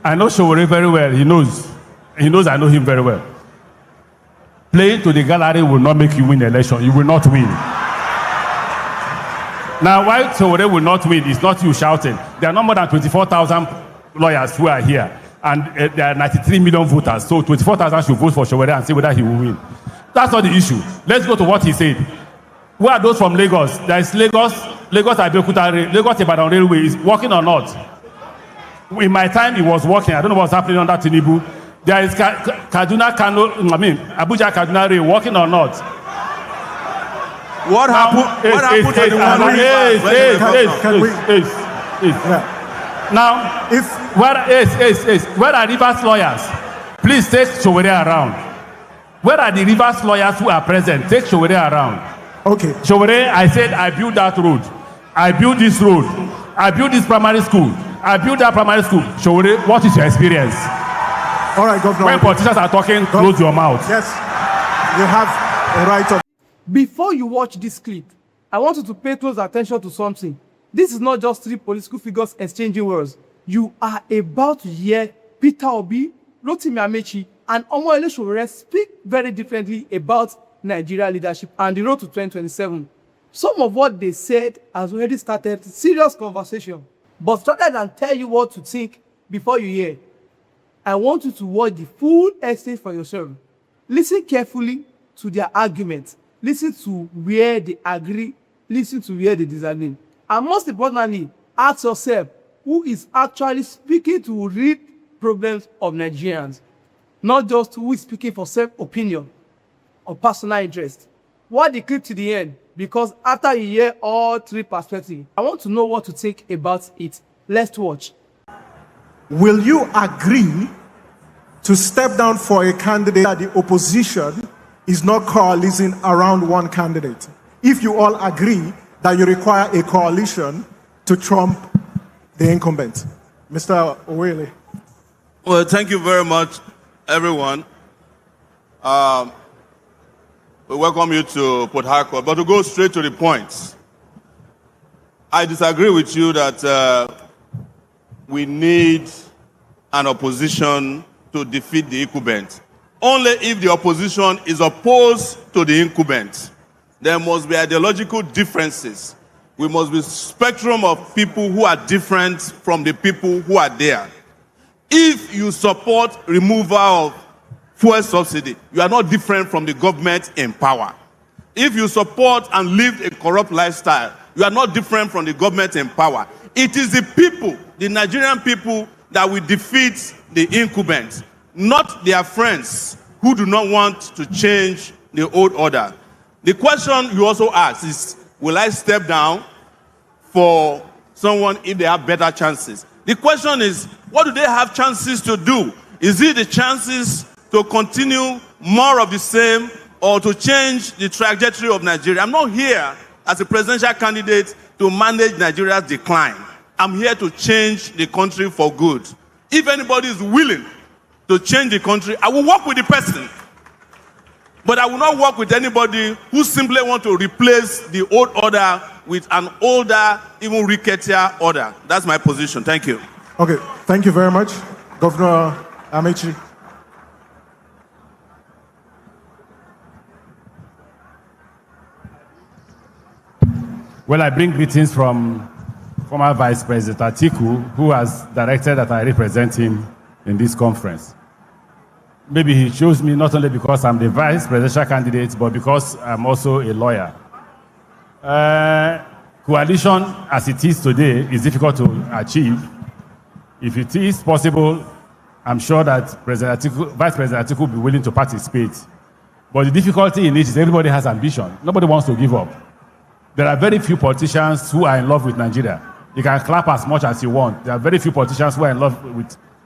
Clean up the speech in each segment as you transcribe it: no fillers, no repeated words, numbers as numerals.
I know Sowore very well. He knows I know him very well. Playing to the gallery will not make you win the election. You will not win. Now, why Sowore will not win is not you shouting. There are no more than 24,000 lawyers who are here, and there are 93 million voters. So 24,000 should vote for Sowore and see whether he will win. That's not the issue. Let's go to what he said. Who are those from Lagos? There is Lagos Abeokuta, Lagos Ibadan Railway is working or not? In my time, it was working. I don't know what's happening under Tinubu. There is Abuja Kaduna Rail working or not? What happened to the one? Now, where are Rivers lawyers? Please take Sowore around. Where are the Rivers lawyers who are present? Take Sowore around. Okay. Sowore, I said I built that road. I built this road. I built this primary school. I built that primary school. Sowore, what is your experience? All right, Governor. When politicians are talking, close your mouth. Yes, you have a right of. Before you watch this clip, I want you to pay close attention to something. This is not just three political figures exchanging words. You are about to hear Peter Obi, Rotimi Amaechi, and Omoyele Sowore speak very differently about Nigeria leadership and the road to 2027. Some of what they said has already started serious conversation. But rather than tell you what to think before you hear, I want you to watch the full exchange for yourself. Listen carefully to their arguments. Listen to where they agree. Listen to where they disagree. And most importantly, ask yourself, who is actually speaking to real problems of Nigerians? Not just who is speaking for self-opinion or personal interest. Watch the clip to the end, because after you hear all three perspectives, I want to know what to think about it. Let's watch. Will you agree to step down for a candidate that the opposition is not coalescing around one candidate? If you all agree that you require a coalition to trump the incumbent. Mr. Omoyele. Well, thank you very much, everyone. We welcome you to Port Harcourt, but to go straight to the point, I disagree with you that we need an opposition to defeat the incumbent. Only if the opposition is opposed to the incumbent. There must be ideological differences. We must be a spectrum of people who are different from the people who are there. If you support removal of fuel subsidy, you are not different from the government in power. If you support and live a corrupt lifestyle, you are not different from the government in power. It is the people, the Nigerian people, that will defeat the incumbent, not their friends who do not want to change the old order. The question you also ask is, will I step down for someone if they have better chances? The question is, what do they have chances to do? Is it the chances to continue more of the same or to change the trajectory of Nigeria? I'm not here as a presidential candidate to manage Nigeria's decline. I'm here to change the country for good. If anybody is willing to change the country, I will work with the person. But I will not work with anybody who simply want to replace the old order with an older, even ricketier order. That's my position. Thank you. Okay, thank you very much. Governor Amaechi. Well, I bring greetings from former Vice President Atiku, who has directed that I represent him in this conference. Maybe he chose me not only because I'm the vice presidential candidate, but because I'm also a lawyer. Coalition, as it is today, is difficult to achieve. If it is possible, I'm sure that Vice President Atiku will be willing to participate. But the difficulty in it is everybody has ambition. Nobody wants to give up. There are very few politicians who are in love with Nigeria. You can clap as much as you want. There are very few politicians who are in love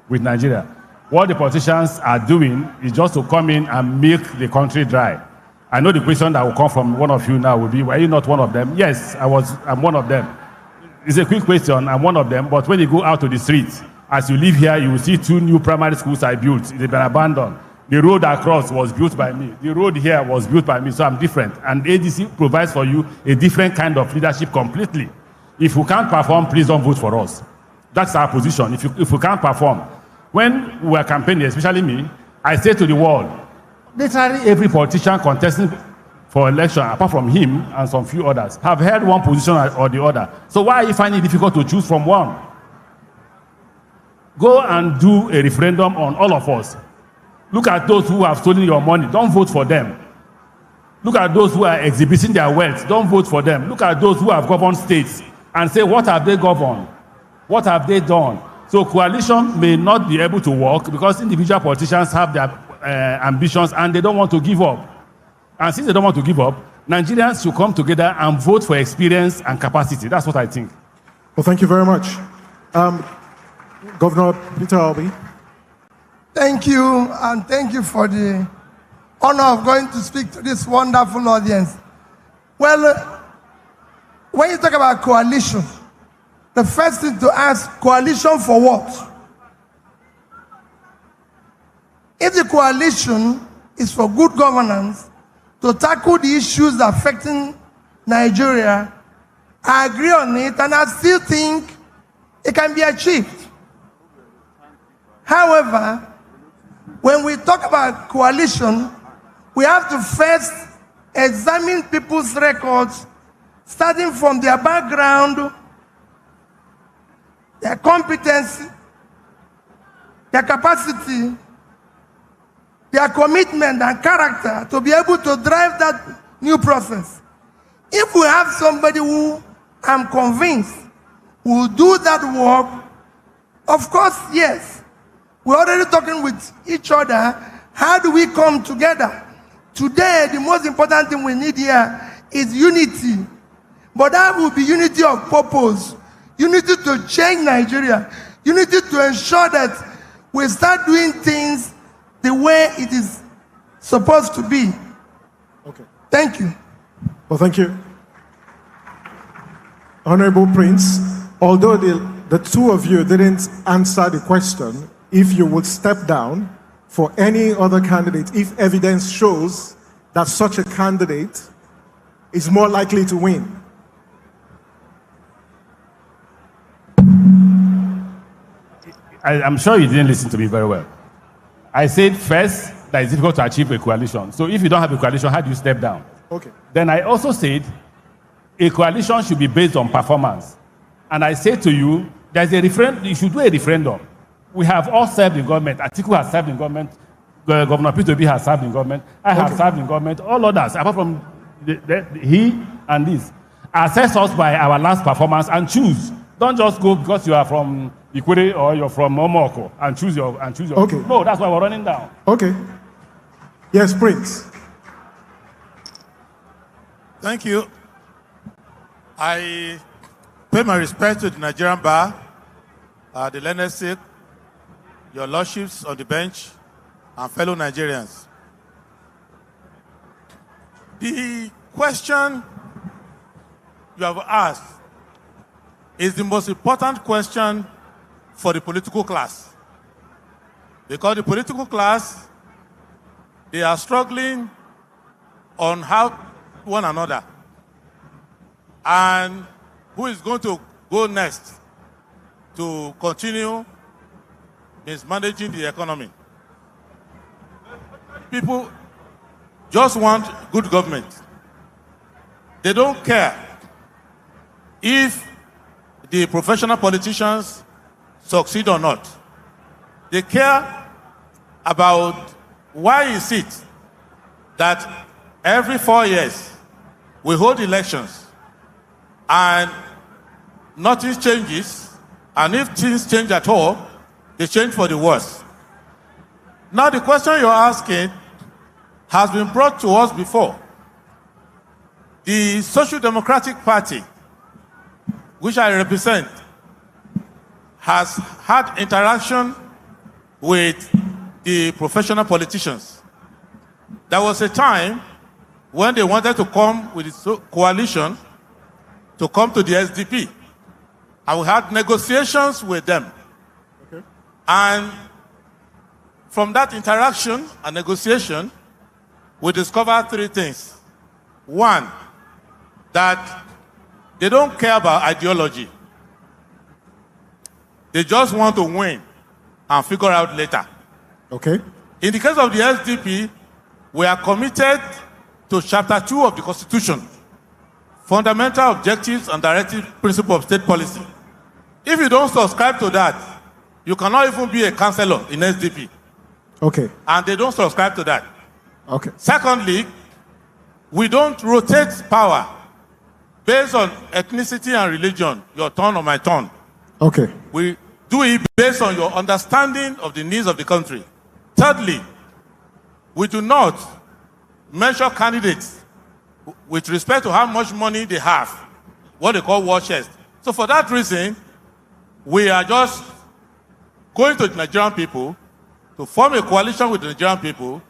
with Nigeria. What the politicians are doing is just to come in and milk the country dry. I know the question that will come from one of you now will be, were you not one of them? Yes, I'm one of them. It's a quick question, I'm one of them, but when you go out to the streets, as you live here, you will see 2 new primary schools I built. They've been abandoned. The road across was built by me. The road here was built by me, so I'm different. And ADC provides for you a different kind of leadership completely. If you can't perform, please don't vote for us. That's our position. If you can't perform, When we were campaigning, especially me, I say to the world, literally every politician contesting for election, apart from him and some few others, have held one position or the other. So why are you finding it difficult to choose from one? Go and do a referendum on all of us. Look at those who have stolen your money. Don't vote for them. Look at those who are exhibiting their wealth. Don't vote for them. Look at those who have governed states and say, what have they governed? What have they done? So coalition may not be able to work because individual politicians have their ambitions and they don't want to give up. And since they don't want to give up, Nigerians should come together and vote for experience and capacity. That's what I think. Well, thank you very much. Governor Peter Obi. Thank you, and thank you for the honor of going to speak to this wonderful audience. Well, when you talk about coalition, the first thing to ask, coalition for what? If the coalition is for good governance, to tackle the issues affecting Nigeria, I agree on it, and I still think it can be achieved. However, when we talk about coalition, we have to first examine people's records, starting from their background, their competency, their capacity, their commitment and character to be able to drive that new process. If we have somebody who I'm convinced will do that work, of course, yes. We're already talking with each other. How do we come together? Today, the most important thing we need here is unity. But that will be unity of purpose, unity to change Nigeria, unity to ensure that we start doing things the way it is supposed to be. Okay. Thank you. Well, thank you. Honorable Prince, although the two of you didn't answer the question, if you would step down for any other candidate, if evidence shows that such a candidate is more likely to win. I'm sure you didn't listen to me very well. I said first that it's difficult to achieve a coalition. So if you don't have a coalition, how do you step down? Okay. Then I also said a coalition should be based on performance. And I say to you, there's a referendum, you should do a referendum. We have all served in government. Atiku has served in government. Governor Peter Obi has served in government. I have served in government. All others, apart from he and this, assess us by our last performance and choose. Don't just go because you are from Ikwere or you're from Omoko and choose your. Okay. No, that's why we're running down. Okay. Yes, Prince. Thank you. I pay my respect to the Nigerian Bar, the learned sake, your lordships on the bench, and fellow Nigerians. The question you have asked is the most important question for the political class. Because the political class, they are struggling on how one another. And who is going to go next to continue mismanaging the economy? People just want good government. They don't care if the professional politicians succeed or not. They care about why is it that every 4 years we hold elections and nothing changes, and if things change at all, they change for the worse. Now the question you're asking has been brought to us before. The Social Democratic Party, which I represent, has had interaction with the professional politicians. There was a time when they wanted to come with a coalition to come to the SDP. And we had negotiations with them. Okay. And from that interaction and negotiation, we discovered 3 things. One, that they don't care about ideology. They just want to win. and figure out later. Okay. In the case of the SDP, we are committed to Chapter 2 of the Constitution, fundamental objectives and directive principle of state policy. If you don't subscribe to that, you cannot even be a councillor in SDP. Okay. And they don't subscribe to that. Okay. Secondly, we don't rotate power based on ethnicity and religion, your turn or my turn. Okay. We do it based on your understanding of the needs of the country. Thirdly, we do not measure candidates with respect to how much money they have, what they call war chest. So for that reason, we are just going to the Nigerian people to form a coalition with the Nigerian people.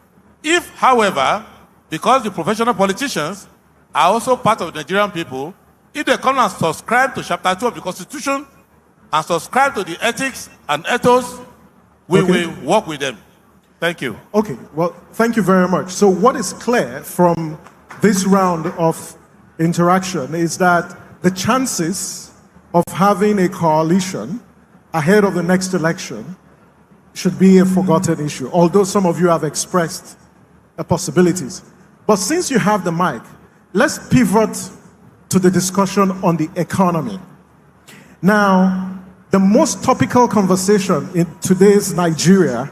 If, however, because the professional politicians are also part of the Nigerian people, if they come and subscribe to Chapter 2 of the Constitution and subscribe to the ethics and ethos, we will work with them. Thank you. Okay, well, thank you very much. So what is clear from this round of interaction is that the chances of having a coalition ahead of the next election should be a forgotten issue, although some of you have expressed possibilities. But since you have the mic, let's pivot to the discussion on the economy. Now, the most topical conversation in today's Nigeria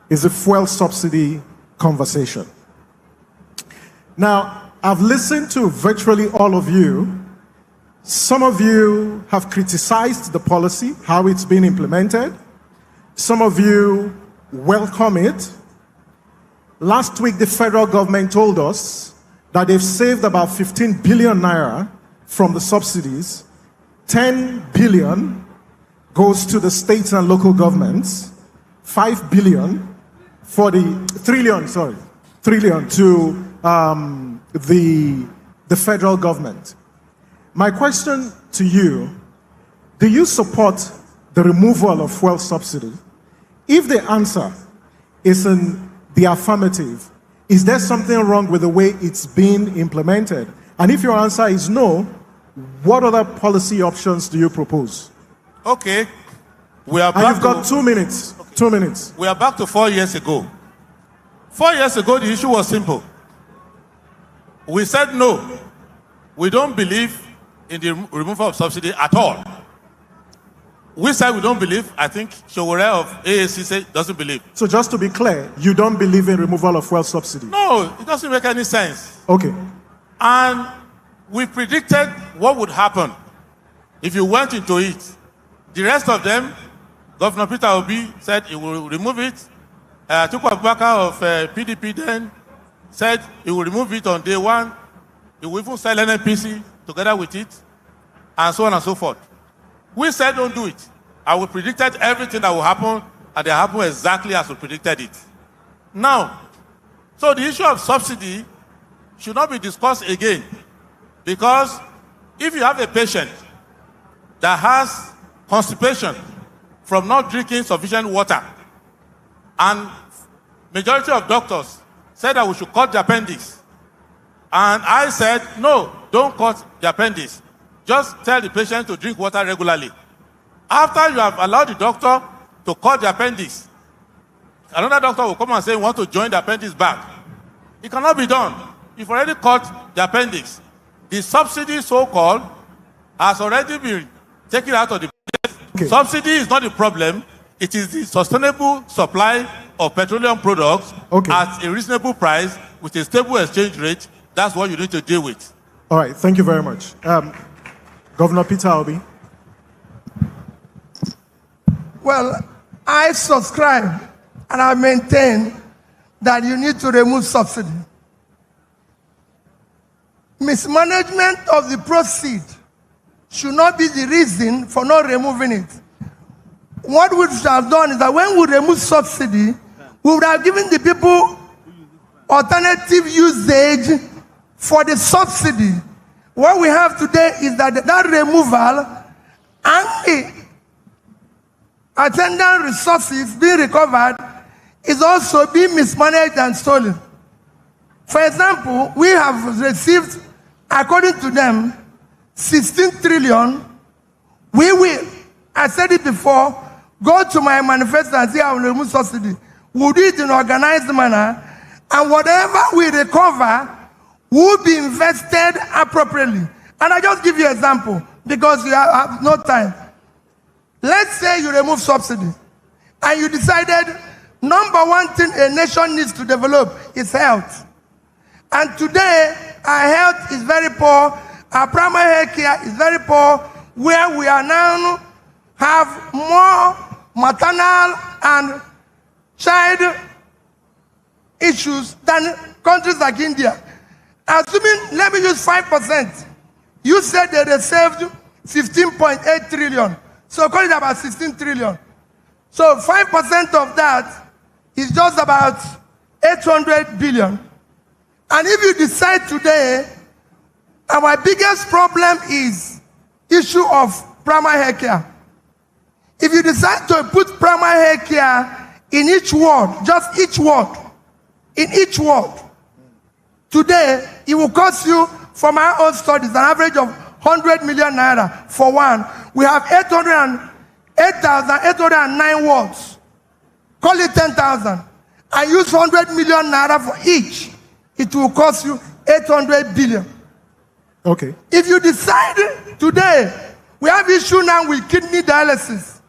is the fuel subsidy conversation. Now, I've listened to virtually all of you. Some of you have criticized the policy, how it's been implemented. Some of you welcome it. Last week, the federal government told us that they've saved about 15 billion naira from the subsidies. 10 billion goes to the states and local governments. 5 billion for the trillion to the federal government. My question to you, do you support the removal of fuel subsidy? If the answer is in the affirmative, is there something wrong with the way it's being implemented? And if your answer is no, what other policy options do you propose? Okay. We are and you've got 2 minutes. Okay. 2 minutes. We are back to 4 years ago. 4 years ago, the issue was simple. We said no. We don't believe in the removal of subsidy at all. We said we don't believe. I think Sowore of AAC doesn't believe. So just to be clear, you don't believe in removal of fuel subsidy? No, it doesn't make any sense. Okay. And we predicted what would happen if you went into it. The rest of them, Governor Peter Obi said he will remove it. Atiku Abubakar of PDP then said he will remove it on day one. He will even sell NNPC together with it, and so on and so forth. We said don't do it. And we predicted everything that will happen, and they happen exactly as we predicted it. Now, so the issue of subsidy should not be discussed again, because if you have a patient that has constipation from not drinking sufficient water, and majority of doctors said that we should cut the appendix, and I said, no, don't cut the appendix. Just tell the patient to drink water regularly. After you have allowed the doctor to cut the appendix, another doctor will come and say, want to join the appendix back. It cannot be done. You've already cut the appendix. The subsidy, so-called, has already been taken out of the budget. Okay. Subsidy is not the problem. It is the sustainable supply of petroleum products at a reasonable price with a stable exchange rate. That's what you need to deal with. All right, thank you very much. Governor Peter Obi. Well, I subscribe and I maintain that you need to remove subsidy. Mismanagement of the proceeds should not be the reason for not removing it. What we should have done is that when we remove subsidy, we would have given the people alternative usage for the subsidy. What we have today is that that removal and the attendant resources being recovered is also being mismanaged and stolen. For example, we have received, according to them, 16 trillion. We will, I said it before, go to my manifesto and say I will remove subsidy. We'll do it in an organized manner, and whatever we recover will be invested appropriately. And I just give you an example because we have no time. Let's say you remove subsidy and you decided number one thing a nation needs to develop is health. And today our health is very poor, our primary health care is very poor, where we are now have more maternal and child issues than countries like India. Assuming, let me use 5%. You said that they saved 15.8 trillion. So call it about 16 trillion. So 5% of that is just about 800 billion. And if you decide today, our biggest problem is issue of primary health care. If you decide to put primary health care in each ward, just each ward, in each ward, today it will cost you, from our own studies, an average of 100 million naira for one. We have 8,809 wards. Call it 10,000. And use 100 million naira for each. It will cost you 800 billion. Okay. If you decide today, we have issue now with kidney dialysis.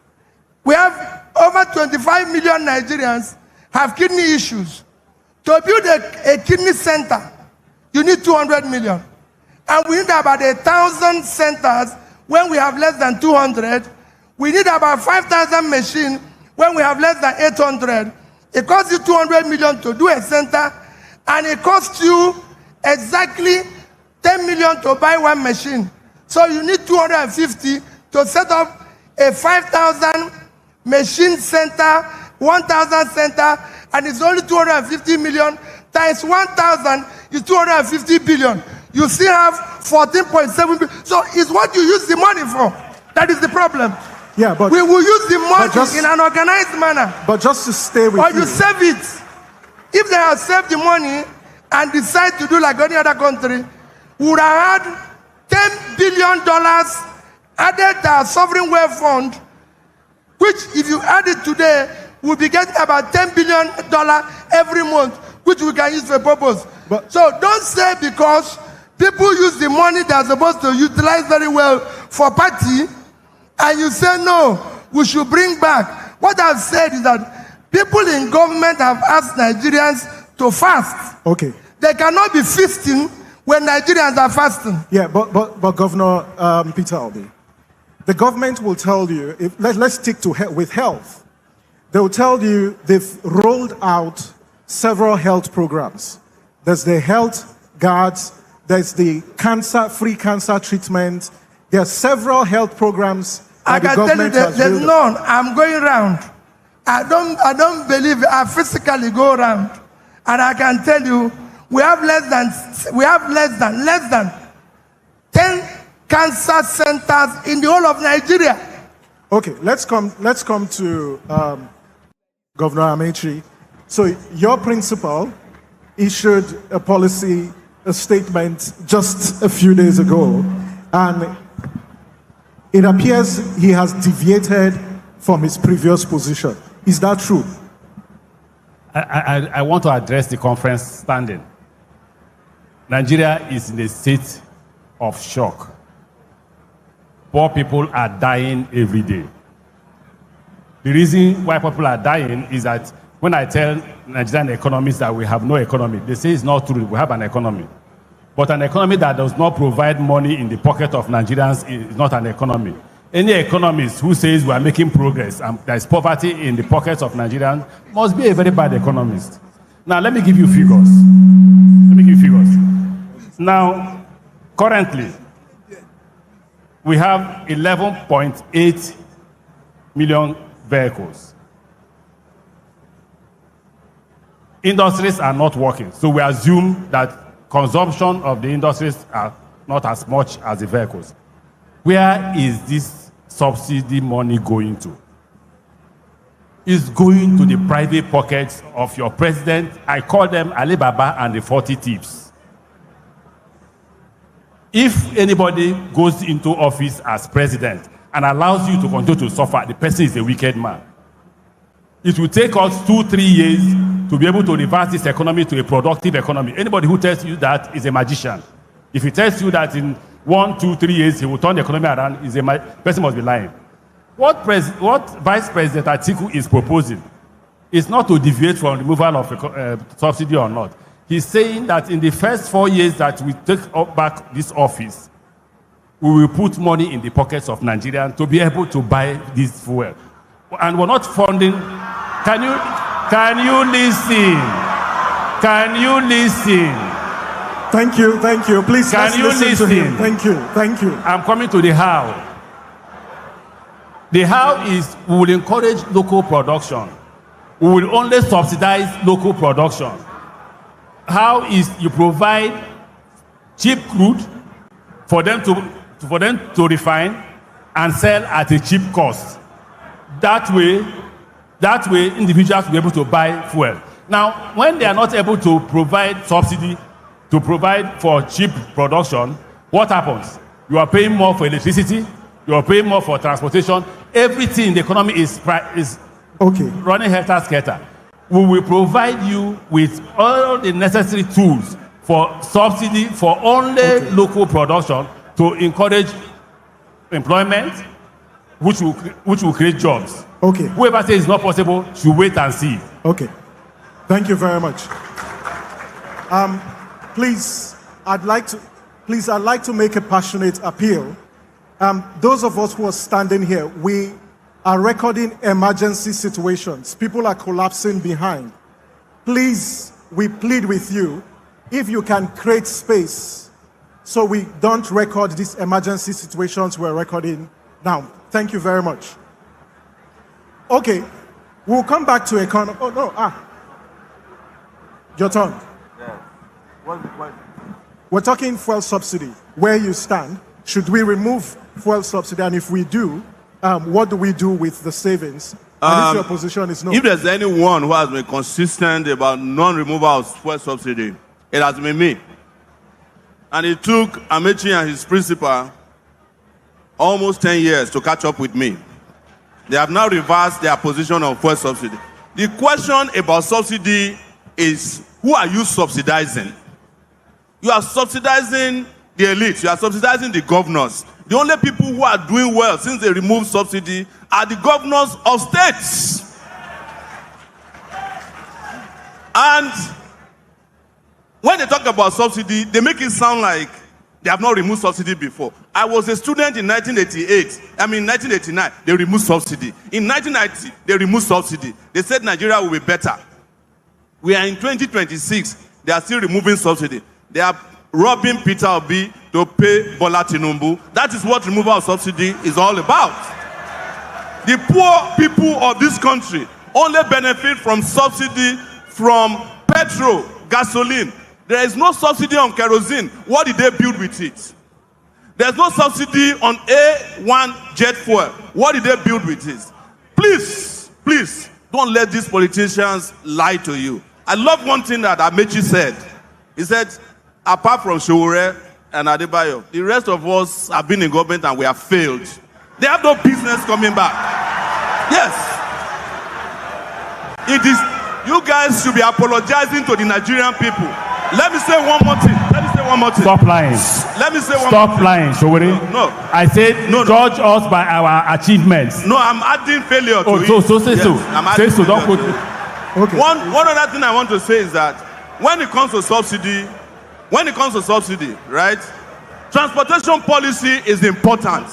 We have over 25 million Nigerians have kidney issues. To build a kidney center, you need 200 million. And we need about 1,000 centers when we have less than 200. We need about 5,000 machines when we have less than 800. It costs you 200 million to do a center, and it costs you exactly 10 million to buy one machine. So you need 250 to set up a 5,000 machine center, 1,000 center, and it's only 250 million times 1,000 is 250 billion. You still have 14.7 billion. So it's what you use the money for. That is the problem. Yeah, but we will use the money in an organized manner. But just to stay with or you save it. If they have saved the money and decide to do like any other country, we would have had $10 billion added to our sovereign wealth fund, which if you add it today, we'll be getting about $10 billion every month, which we can use for purpose. So don't say because people use the money they're supposed to utilize very well for party, and you say no, we should bring back. What I've said is that people in government have asked Nigerians to fast. Okay. They cannot be feasting when Nigerians are fasting. Yeah, but Governor Peter Obi, the government will tell you, let's stick to with health. They will tell you they've rolled out several health programs. There's the health guards, there's the free cancer treatment. There are several health programs. I can tell you there's none. I'm going around. I don't believe I physically go around. And I can tell you, we have less than 10 cancer centers in the whole of Nigeria. Okay, let's come to Governor Amaechi. So your principal issued a policy, a statement just a few days ago, and it appears he has deviated from his previous position. Is that true? I want to address the conference standing. Nigeria is in a state of shock. Poor people are dying every day. The reason why people are dying is that when I tell Nigerian economists that we have no economy, they say it's not true, we have an economy. But an economy that does not provide money in the pocket of Nigerians is not an economy. Any economist who says we are making progress and there is poverty in the pockets of Nigerians must be a very bad economist. Now, let me give you figures. Now, currently, we have 11.8 million vehicles. Industries are not working, so we assume that consumption of the industries are not as much as the vehicles. Where is this subsidy money going to? It's going to the private pockets of your president. I call them Alibaba and the 40 thieves. If anybody goes into office as president and allows you to continue to suffer, the person is a wicked man. It will take us 2-3 years to be able to reverse this economy to a productive economy. Anybody who tells you that is a magician. If he tells you that in 1, 2, 3 years he will turn the economy around, person must be lying. What Vice President Atiku is proposing is not to deviate from removal of subsidy or not. He's saying that in the first 4 years that we take back this office, we will put money in the pockets of Nigerians to be able to buy this fuel. And we're not funding. Can you listen? Can you listen? Thank you, thank you. Please, can you listen? To him. Thank you, thank you. I'm coming to the how. The how is we will encourage local production. We will only subsidize local production. How is you provide cheap crude for them to refine and sell at a cheap cost. That way, individuals will be able to buy fuel. Now, when they are not able to provide subsidy to provide for cheap production, what happens? You are paying more for electricity, you are paying more for transportation. Everything in the economy is running helter-skelter. We will provide you with all the necessary tools for subsidy for only local production to encourage employment, which will create jobs. Okay. Whoever says it's not possible should wait and see. Okay. Thank you very much. Please, I'd like to make a passionate appeal. Those of us who are standing here, we are recording emergency situations. People are collapsing behind. Please, we plead with you, if you can create space so we don't record these emergency situations we're recording now. Thank you very much. Okay, we'll come back to economy. Oh, no, your turn. Yeah. What's the question? We're talking fuel subsidy. Where you stand, should we remove fuel subsidy? And if we do, what do we do with the savings? And if your position is no. If there's anyone who has been consistent about non-removal of fuel subsidy, it has been me. And it took Amaechi and his principal almost 10 years to catch up with me. They have now reversed their position on fuel subsidy. The question about subsidy is, who are you subsidizing? You are subsidizing the elite. You are subsidizing the governors. The only people who are doing well since they removed subsidy are the governors of states. And when they talk about subsidy, they make it sound like they have not removed subsidy before. I was a student in 1989, they removed subsidy. In 1990, they removed subsidy. They said Nigeria will be better. We are in 2026, they are still removing subsidy. They are robbing Peter Obi to pay Bola Tinubu. That is what removal of subsidy is all about. The poor people of this country only benefit from subsidy from petrol, gasoline. There is no subsidy on kerosene. What did they build with it? There's no subsidy on A1 jet fuel. What did they build with it? Please, please, don't let these politicians lie to you. I love one thing that Amaechi said. He said, apart from Sowore and Adebayo, the rest of us have been in government and we have failed. They have no business coming back. Yes. It is, you guys should be apologizing to the Nigerian people. Let me say one more thing. Stop lying. Let me say one more thing. Stop lying, Sowore. No. I said, judge us by our achievements. No, I'm adding failure to it. Say so. Don't put. Okay. One other thing I want to say is that when it comes to subsidy, right, transportation policy is important.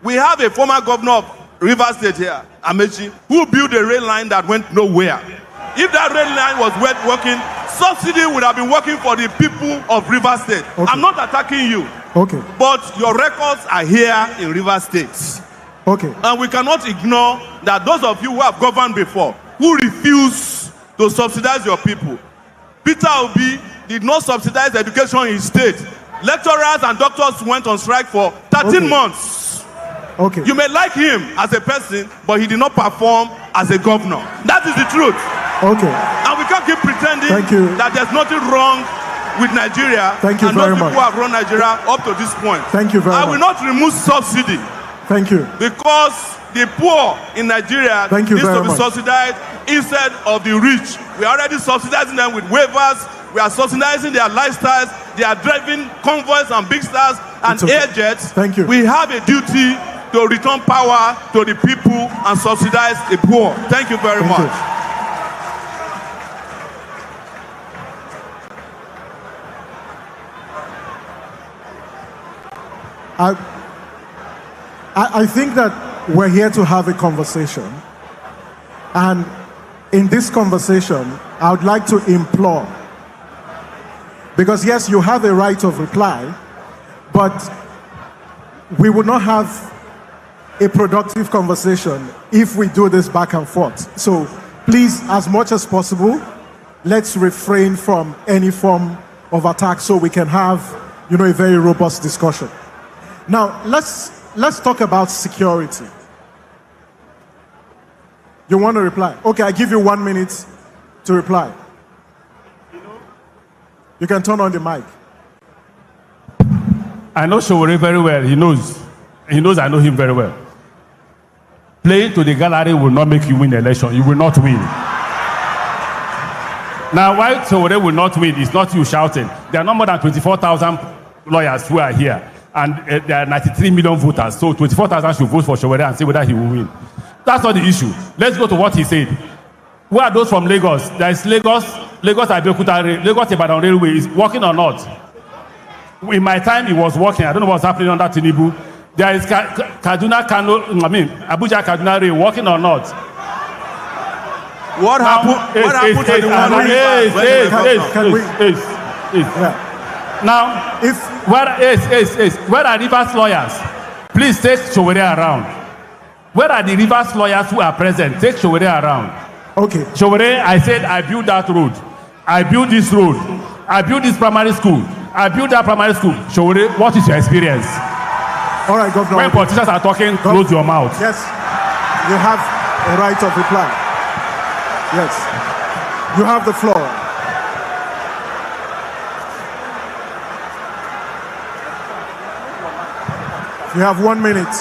We have a former governor of Rivers State here, Amaechi, who built a rail line that went nowhere. If that rail line was working, subsidy would have been working for the people of Rivers State. Okay. I'm not attacking you. Okay. But your records are here in Rivers State. Okay. And we cannot ignore that those of you who have governed before, who refuse to subsidize your people. Peter Obi did not subsidize education in his state. Lecturers and doctors went on strike for 13 months. Okay. You may like him as a person, but he did not perform as a governor. That is the truth. Okay. And we can't keep pretending that there's nothing wrong with Nigeria. Thank you and very those much. people who have run Nigeria up to this point. Thank you very much. I will not remove subsidy. Thank you. Because The poor in Nigeria Thank you needs very to be much. subsidized instead of the rich. We are already subsidizing them with waivers. We are subsidizing their lifestyles. They are driving convoys and big stars and It's okay. air jets. Thank you. We have a duty to return power to the people and subsidize the poor. Thank you very Thank much. you. I think that we're here to have a conversation. And in this conversation, I would like to implore, because yes, you have a right of reply, but we would not have a productive conversation if we do this back and forth. So please, as much as possible, let's refrain from any form of attack so we can have, a very robust discussion. Now, let's talk about security. You want to reply? Okay, I give you 1 minute to reply. You can turn on the mic. I know Sowore very well. He knows I know him very well. Playing to the gallery will not make you win the election. You will not win. Now, why Sowore will not win is not you shouting. There are no more than 24,000 lawyers who are here. And there are 93 million voters. So 24,000 should vote for Sowore and see whether he will win. That's not the issue. Let's go to what he said. Who are those from Lagos? There is Lagos Abeokuta, Lagos Ibadan Railway is working or not? In my time, it was working. I don't know what's happening under Tinubu. There is Abuja Kaduna Rail working or not? What happened to the one Now, where are Rivers lawyers? Please take Sowore around. Where are the Rivers lawyers who are present? Take Sowore around. Okay. Sowore, I said I built that road. I built this road. I built this primary school. I built that primary school. Sowore, what is your experience? All right, Governor. When politicians are talking, close your mouth. Yes, you have a right of reply. Yes, you have the floor. You have 1 minute.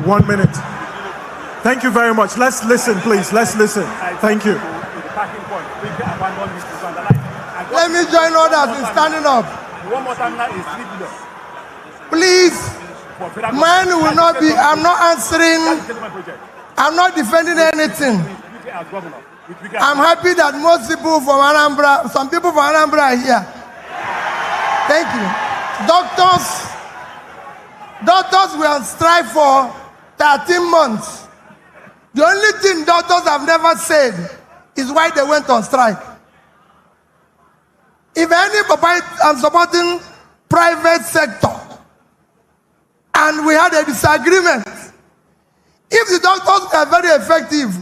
1 minute. Thank you very much. Let's listen, please. Let's listen. Thank you. Let me join others in standing up. Please, mine will not be, I'm not answering, I'm not defending anything. I'm happy that most people from Anambra, some people from Anambra are here. Thank you. Doctors were on strike for 13 months. The only thing doctors have never said is why they went on strike. If anybody, I'm supporting private sector, and we had a disagreement. If the doctors were very effective,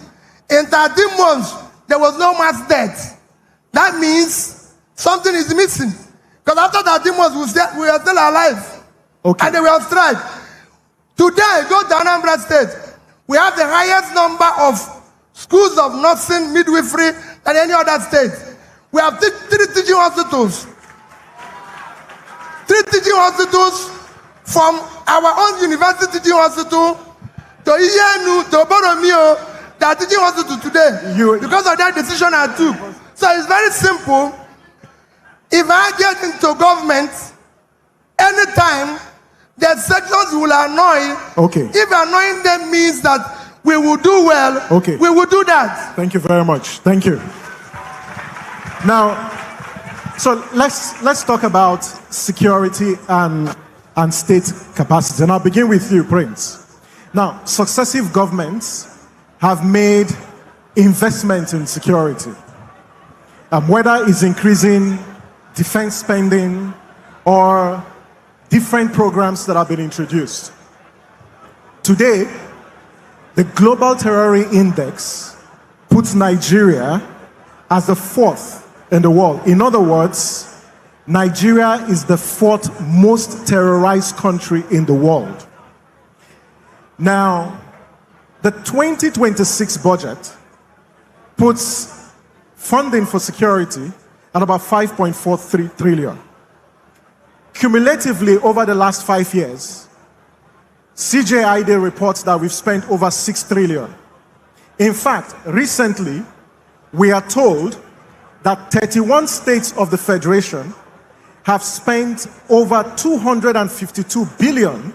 in 13 months, there was no mass death. That means something is missing. Because after 13 months, we are still alive. Okay. And they were on strike. Today, go to Anambra State. We have the highest number of schools of nursing, midwifery than any other state. We have three teaching hospitals. 3 teaching hospitals, from our own university teaching hospital to Iyenu, to Boromeo, they are teaching hospital today because of that decision I took. So it's very simple. If I get into government, anytime, the sections will annoy. Okay. If annoying them means that we will do well, okay, we will do that. Thank you very much. Thank you. Now, so let's talk about security and state capacity. And I'll begin with you, Prince. Now, successive governments have made investments in security. Whether it's increasing defense spending or different programs that have been introduced. Today, the Global Terror Index puts Nigeria as the 4th in the world. In other words, Nigeria is the 4th most terrorized country in the world. Now, the 2026 budget puts funding for security at about 5.43 trillion. Cumulatively, over the last 5 years, CJID reports that we've spent over 6 trillion. In fact, recently, we are told that 31 states of the Federation have spent over 252 billion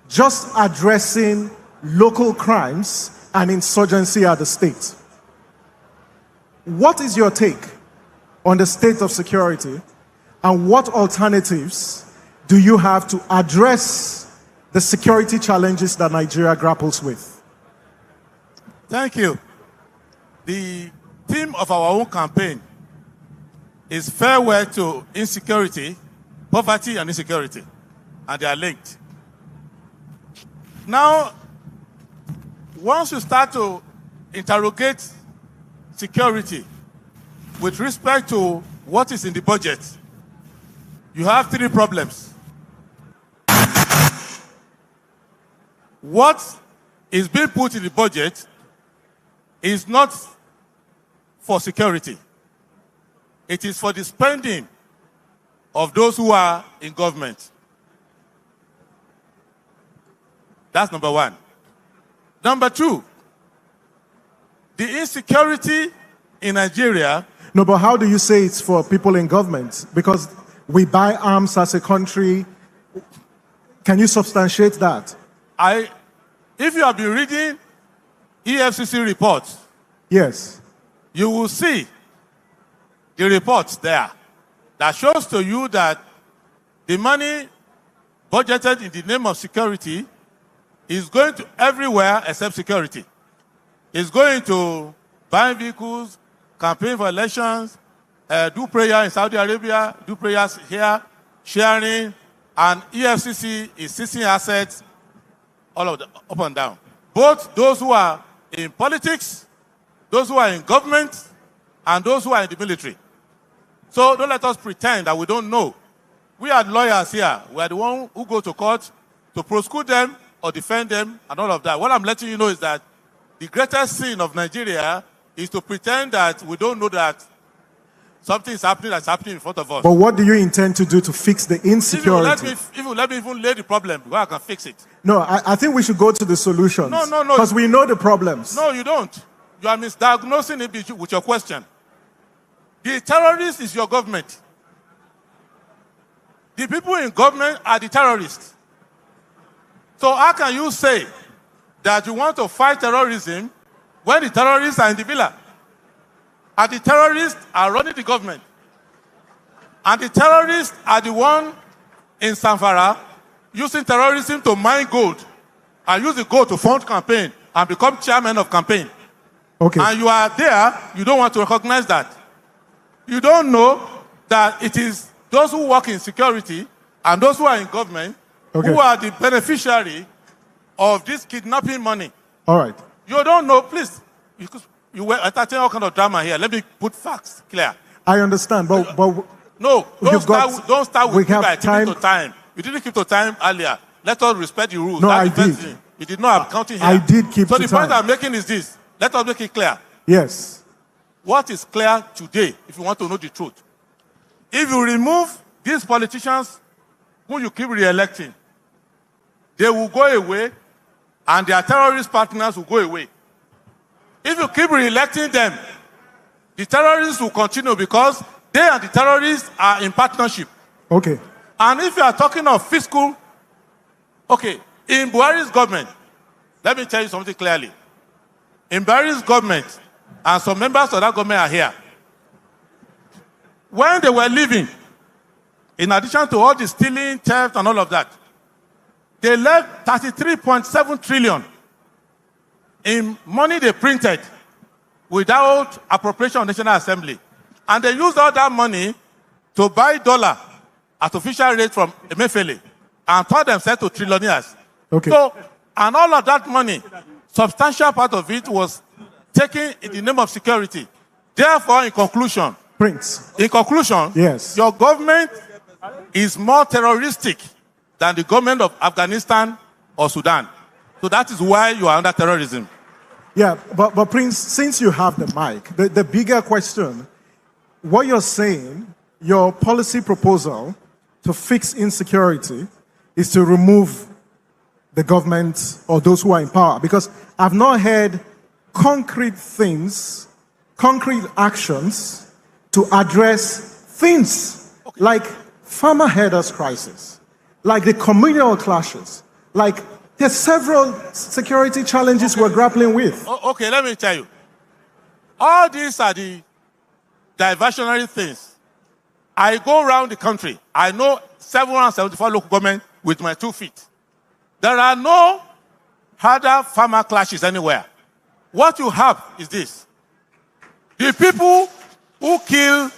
just addressing local crimes and insurgency at the state. What is your take on the state of security, and what alternatives do you have to address the security challenges that Nigeria grapples with? Thank you. The theme of our own campaign is farewell to insecurity, poverty and insecurity, and they are linked. Now, once you start to interrogate security with respect to what is in the budget, you have 3 problems. What is being put in the budget is not for security. It is for the spending of those who are in government. That's number 1. Number 2, the insecurity in Nigeria. No, but how do you say it's for people in government? Because we buy arms as a country. Can you substantiate that? If you have been reading EFCC reports, yes, you will see the reports there that shows to you that the money budgeted in the name of security is going to everywhere except security. It's going to buy vehicles, campaign for elections, do prayer in Saudi Arabia, do prayers here, sharing, and EFCC is seizing assets all of the, up and down. Both those who are in politics, those who are in government, and those who are in the military. So don't let us pretend that we don't know. We are lawyers here. We are the ones who go to court to prosecute them or defend them and all of that. What I'm letting you know is that the greatest sin of Nigeria is to pretend that we don't know that something is happening that's happening in front of us. But what do you intend to do to fix the insecurity? If you let me even lay the problem, where I can fix it. No, I think we should go to the solutions. No. Because we know the problems. No, you don't. You are misdiagnosing it with your question. The terrorist is your government. The people in government are the terrorists. So how can you say that you want to fight terrorism when the terrorists are in the villa? And the terrorists are running the government. And the terrorists are the one in Zamfara using terrorism to mine gold and use the gold to fund campaign and become chairman of campaign. Okay. And you are there, you don't want to recognize that. You don't know that it is those who work in security and those who are in government who are the beneficiary of this kidnapping money. All right. You don't know, please. You were entertaining all kind of drama here. Let me put facts clear. I understand, but no, don't start with keeping to time. You didn't keep to time earlier. Let us respect the rules. No, I did. You did not have counting here. I did keep to time. So the point I'm making is this. Let us make it clear. Yes. What is clear today, if you want to know the truth? If you remove these politicians who you keep re-electing, they will go away and their terrorist partners will go away. If you keep re-electing them, the terrorists will continue because they and the terrorists are in partnership. Okay. And if you are talking of fiscal, in Buhari's government, let me tell you something clearly. In Buhari's government, and some members of that government are here, when they were leaving, in addition to all the stealing, theft, and all of that, they left 33.7 trillion in money they printed without appropriation of National Assembly. And they used all that money to buy dollar at official rate from Emefiele and turned themselves to trillionaires. Okay. So, and all of that money, substantial part of it was taken in the name of security. Therefore, in conclusion, Prince. Yes. Your government is more terroristic than the government of Afghanistan or Sudan. So that is why you are under terrorism. Yeah, but Prince, since you have the mic, the bigger question, what you're saying, your policy proposal to fix insecurity is to remove the government or those who are in power? Because I've not heard concrete things, concrete actions to address things like farmer herders crisis, like the communal clashes, like there's several security challenges we're grappling with. Okay, let me tell you. All these are the diversionary things. I go around the country. I know 774 local governments with my 2 feet. There are no harder farmer clashes anywhere. What you have is this. The people who kill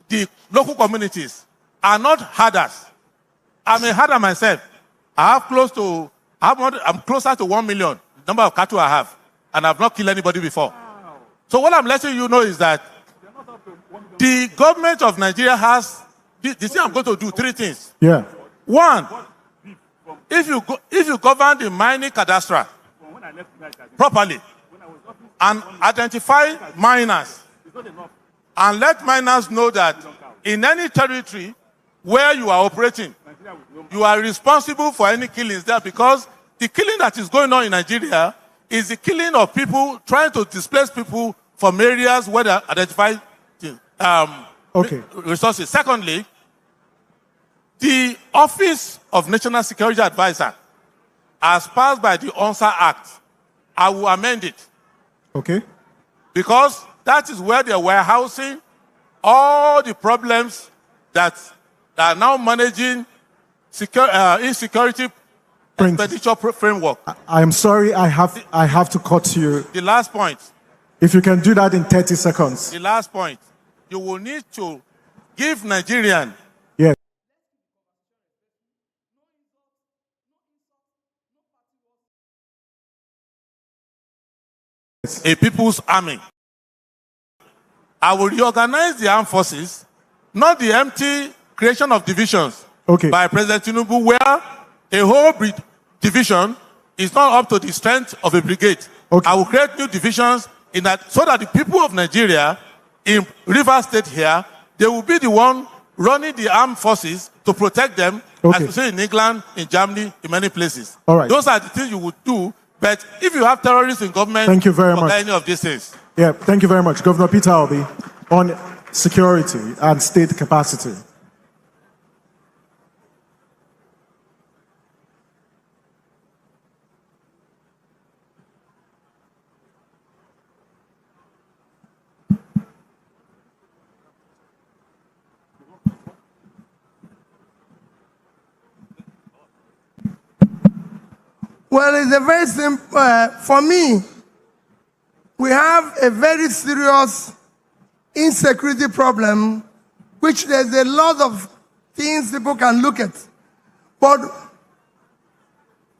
the local communities are not herders. I'm a herder myself. I'm closer to 1 million number of cattle I have, and I've not killed anybody before. So what I'm letting you know is that the government of Nigeria has the thing I'm going to do 3 things. Yeah. 1, if you govern the mining cadastre properly and identify miners and let miners know that in any territory where you are operating, you are responsible for any killings there, because the killing that is going on in Nigeria is the killing of people trying to displace people from areas where they identify resources. Secondly, the Office of National Security Advisor, as passed by the ONSA Act, I will amend it. Okay. Because that is where they are warehousing all the problems that are now managing insecurity expenditure framework. I am sorry, I have to cut you. The last point. If you can do that in 30 seconds. The last point. You will need to give Nigerian a people's army. I will reorganize the armed forces, not the empty creation of divisions by President Tinubu, where a whole division is not up to the strength of a brigade. I will create new divisions so that the people of Nigeria in River State here, they will be the one running the armed forces to protect them, as you say in England, in Germany, in many places. All right. Those are the things you would do. But if you have terrorists in government, thank you very much. Any of these things. Yeah, thank you very much. Governor Peter Obi, on security and state capacity. Well, it's a very simple, for me, we have a very serious insecurity problem, which there's a lot of things people can look at. But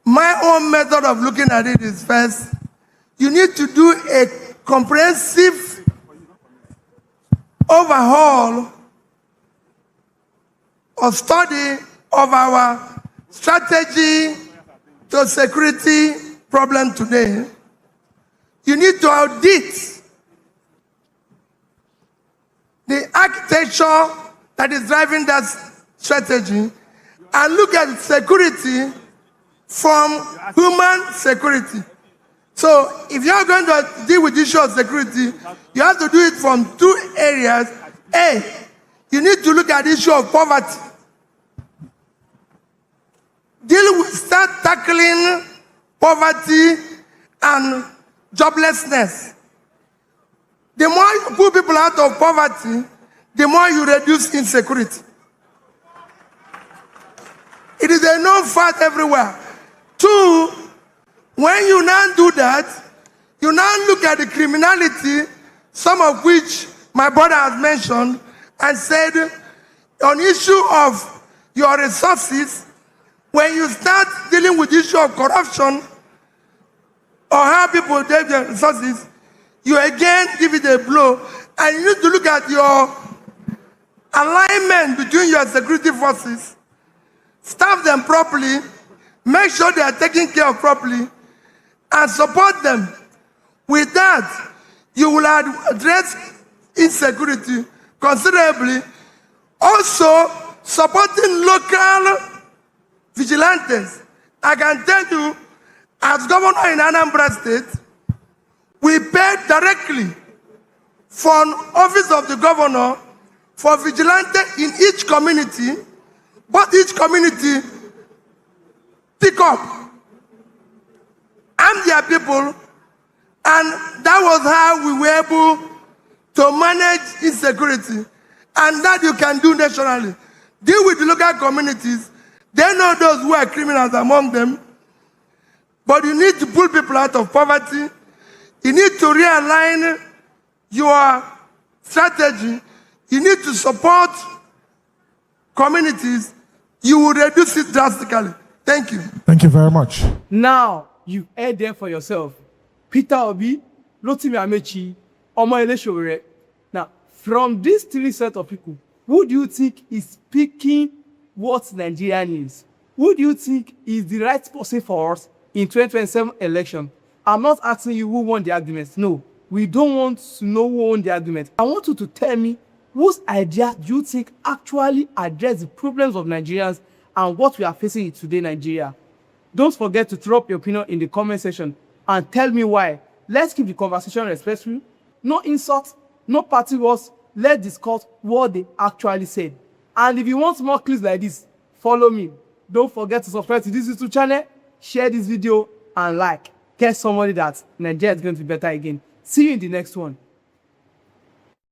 my own method of looking at it is, first, you need to do a comprehensive overhaul of study of our strategy to security problem today. You need to audit the architecture that is driving that strategy and look at security from human security. So if you're going to deal with the issue of security, you have to do it from 2 areas. A, you need to look at the issue of poverty. Start tackling poverty and joblessness. The more you put people out of poverty, the more you reduce insecurity. It is a known fact everywhere. 2, when you now do that, you now look at the criminality, some of which my brother has mentioned, and said on issue of your resources, when you start dealing with the issue of corruption or how people take their resources, you again give it a blow. And you need to look at your alignment between your security forces, staff them properly, make sure they are taken care of properly, and support them. With that, you will address insecurity considerably. Also, supporting local vigilantes I can tell you, as governor in Anambra State, we paid directly for an office of the governor for vigilante in each community, but each community pick up, arm their people, and that was how we were able to manage insecurity. And that you can do nationally. Deal with the local communities. They know those who are criminals among them. But you need to pull people out of poverty. You need to realign your strategy. You need to support communities. You will reduce it drastically. Thank you. Thank you very much. Now, you heard them for yourself. Peter Obi, Rotimi Amaechi, Omoyele Sowore. Now, from these three sets of people, who do you think is speaking what Nigeria needs? Who do you think is the right person for us in 2027 election? I'm not asking you who won the argument. No, we don't want to know who won the argument. I want you to tell me whose idea do you think actually address the problems of Nigerians and what we are facing in today Nigeria. Don't forget to drop your opinion in the comment section and tell me why. Let's keep the conversation respectful. No insults, no party wars. Let's discuss what they actually said. And if you want more clips like this, follow me. Don't forget to subscribe to this YouTube channel, share this video, and like. Tell somebody that Nigeria is going to be better again. See you in the next one.